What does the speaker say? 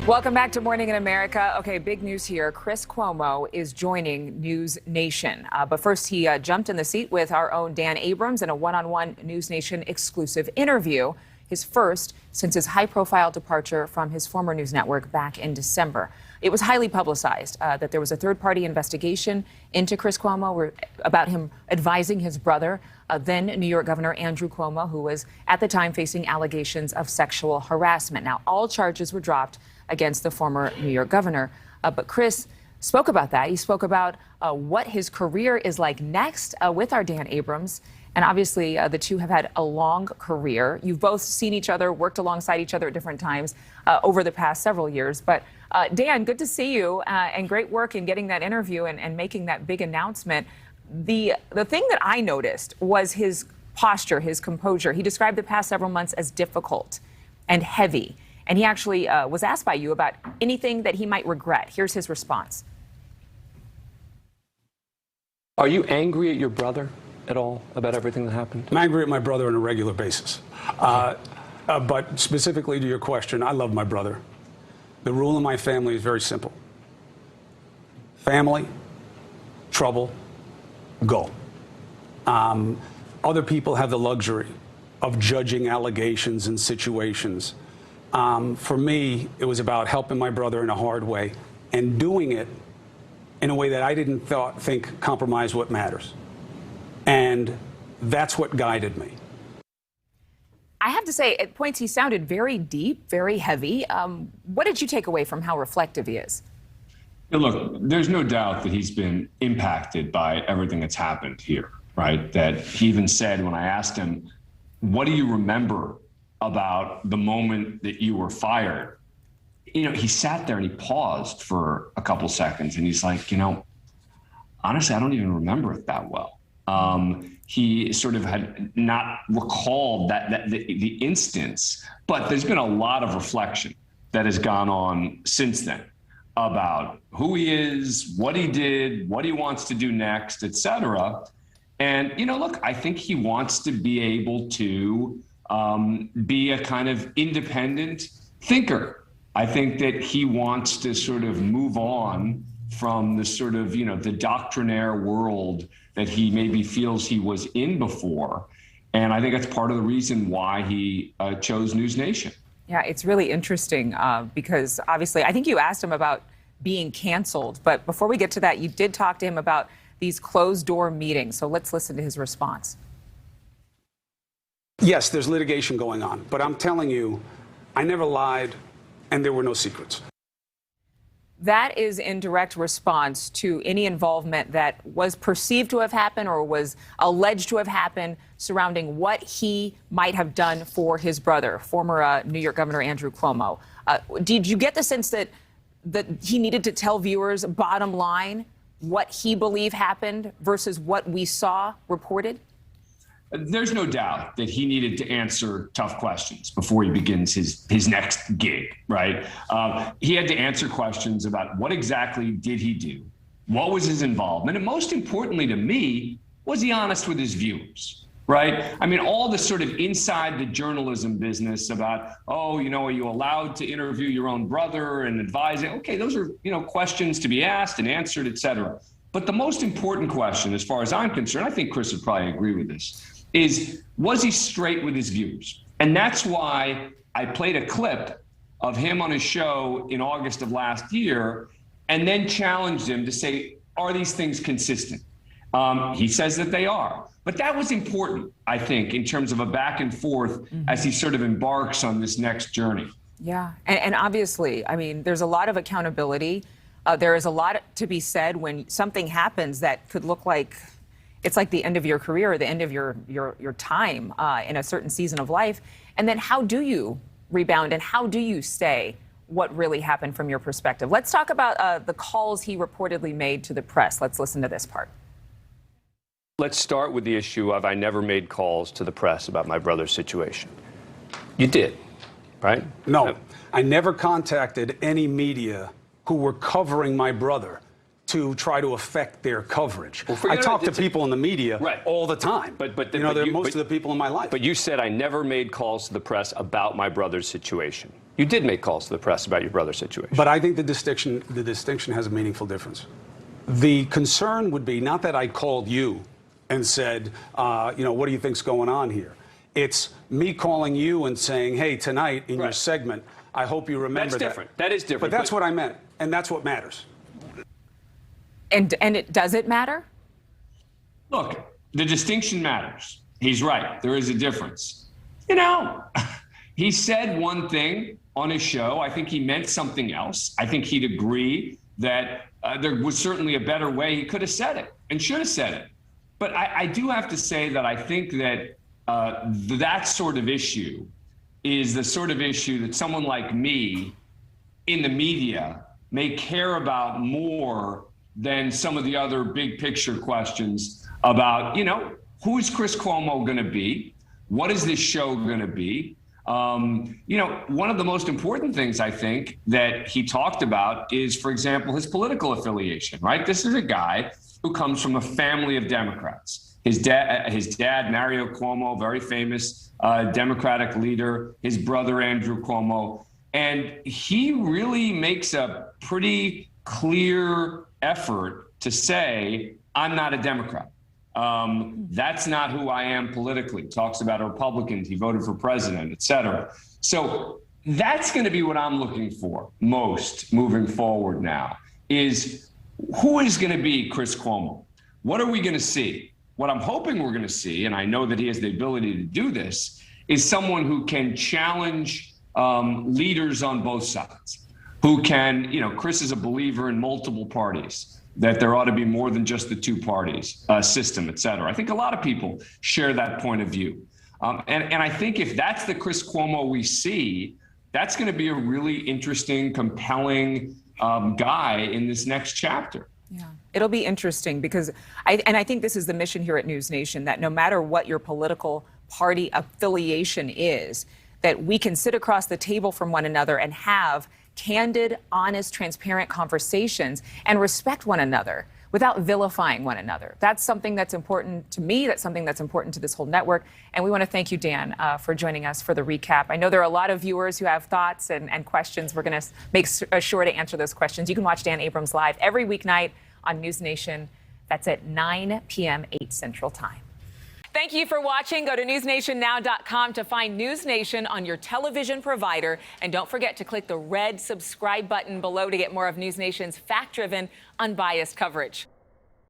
Welcome back to Morning in America. Okay, big news here. Chris Cuomo is joining NewsNation. But first, he jumped in the seat with our own Dan Abrams in a one-on-one NewsNation exclusive interview, his first since his high-profile departure from his former news network back in December. It was highly publicized that there was a third-party investigation into Chris Cuomo about him advising his brother, then New York Governor Andrew Cuomo, who was at the time facing allegations of sexual harassment. Now, all charges were dropped against the former New York governor. But Chris spoke about that. He spoke about what his career is like next with our Dan Abrams. And obviously, the two have had a long career. You've both seen each other, worked alongside each other at different times over the past several years. But Dan, good to see you and great work in getting that interview and making that big announcement. The thing that I noticed was his posture, his composure. He described the past several months as difficult and heavy. And he actually was asked by you about anything that he might regret. Here's his response. Are you angry at your brother at all about everything that happened? I'm angry at my brother on a regular basis. But specifically to your question, I love my brother. The rule in my family is very simple. Family, trouble, go. Other people have the luxury of judging allegations and situations. For me, it was about helping my brother in a hard way and doing it in a way that I didn't think compromised what matters. And that's what guided me. I have to say, at points he sounded very deep, very heavy. What did you take away from how reflective he is? Yeah, look, there's no doubt that he's been impacted by everything that's happened here, right? That he even said when I asked him, what do you remember about the moment that you were fired? You know, he sat there and he paused for a couple seconds and he's like, honestly, I don't even remember it that well. He sort of had not recalled the instance, but there's been a lot of reflection that has gone on since then about who he is, what he did, what he wants to do next, et cetera. And, look, I think he wants to be able to be a kind of independent thinker. I think that he wants to sort of move on from the sort of, the doctrinaire world that he maybe feels he was in before. And I think that's part of the reason why he chose NewsNation. Yeah, it's really interesting because obviously I think you asked him about being canceled. But before we get to that, you did talk to him about these closed door meetings. So let's listen to his response. Yes, there's litigation going on, but I'm telling you, I never lied and there were no secrets. That is in direct response to any involvement that was perceived to have happened or was alleged to have happened surrounding what he might have done for his brother, former New York Governor Andrew Cuomo. Did you get the sense that he needed to tell viewers, bottom line, what he believed happened versus what we saw reported? There's no doubt that he needed to answer tough questions before he begins his next gig, right? He had to answer questions about what exactly did he do? What was his involvement? And most importantly to me, was he honest with his viewers, right? I mean, all the sort of inside the journalism business about, are you allowed to interview your own brother and advise it? Okay, those are, questions to be asked and answered, et cetera. But the most important question, as far as I'm concerned, I think Chris would probably agree with this, was he straight with his viewers? And that's why I played a clip of him on his show in August of last year and then challenged him to say, are these things consistent? He says that they are. But that was important, I think, in terms of a back and forth as he sort of embarks on this next journey. Yeah. And obviously, I mean, there's a lot of accountability. There is a lot to be said when something happens that could look like it's like the end of your career or the end of your time in a certain season of life. And then how do you rebound and how do you say what really happened from your perspective? Let's talk about the calls he reportedly made to the press. Let's listen to this part. Let's start with the issue of I never made calls to the press about my brother's situation. You did, right? No, I never contacted any media who were covering my brother to try to affect their coverage. Well, I talk to people in the media all the time. But they're most of the people in my life. But you said I never made calls to the press about my brother's situation. You did make calls to the press about your brother's situation. But I think the distinction has a meaningful difference. The concern would be not that I called you and said, what do you think's going on here? It's me calling you and saying, hey, tonight in your segment, I hope you remember that. That's different. That is different. But that's what I meant, and that's what matters. And does it matter? Look, the distinction matters. He's right. There is a difference. He said one thing on his show. I think he meant something else. I think he'd agree that there was certainly a better way he could have said it and should have said it. But I do have to say that I think that that sort of issue is the sort of issue that someone like me in the media may care about more than some of the other big picture questions about, who is Chris Cuomo going to be? What is this show going to be? One of the most important things I think that he talked about is, for example, his political affiliation, right? This is a guy who comes from a family of Democrats. His dad, Mario Cuomo, very famous Democratic leader, his brother, Andrew Cuomo. And he really makes a pretty clear effort to say, I'm not a Democrat. That's not who I am politically. Talks about Republicans. He voted for president, et cetera. So that's going to be what I'm looking for most moving forward now is who is going to be Chris Cuomo? What are we going to see? What I'm hoping we're going to see, and I know that he has the ability to do this, is someone who can challenge leaders on both sides, who can, Chris is a believer in multiple parties, that there ought to be more than just the two parties system, et cetera. I think a lot of people share that point of view. And I think if that's the Chris Cuomo we see, that's going to be a really interesting, compelling guy in this next chapter. Yeah, it'll be interesting because I think this is the mission here at NewsNation, that no matter what your political party affiliation is, that we can sit across the table from one another and have candid, honest, transparent conversations and respect one another without vilifying one another. That's something that's important to me. That's something that's important to this whole network. And we want to thank you, Dan, for joining us for the recap. I know there are a lot of viewers who have thoughts and questions. We're going to make sure to answer those questions. You can watch Dan Abrams live every weeknight on NewsNation. That's at 9 p.m. 8 Central Time. Thank you for watching. Go to newsnationnow.com to find NewsNation on your television provider. And don't forget to click the red subscribe button below to get more of NewsNation's fact-driven, unbiased coverage.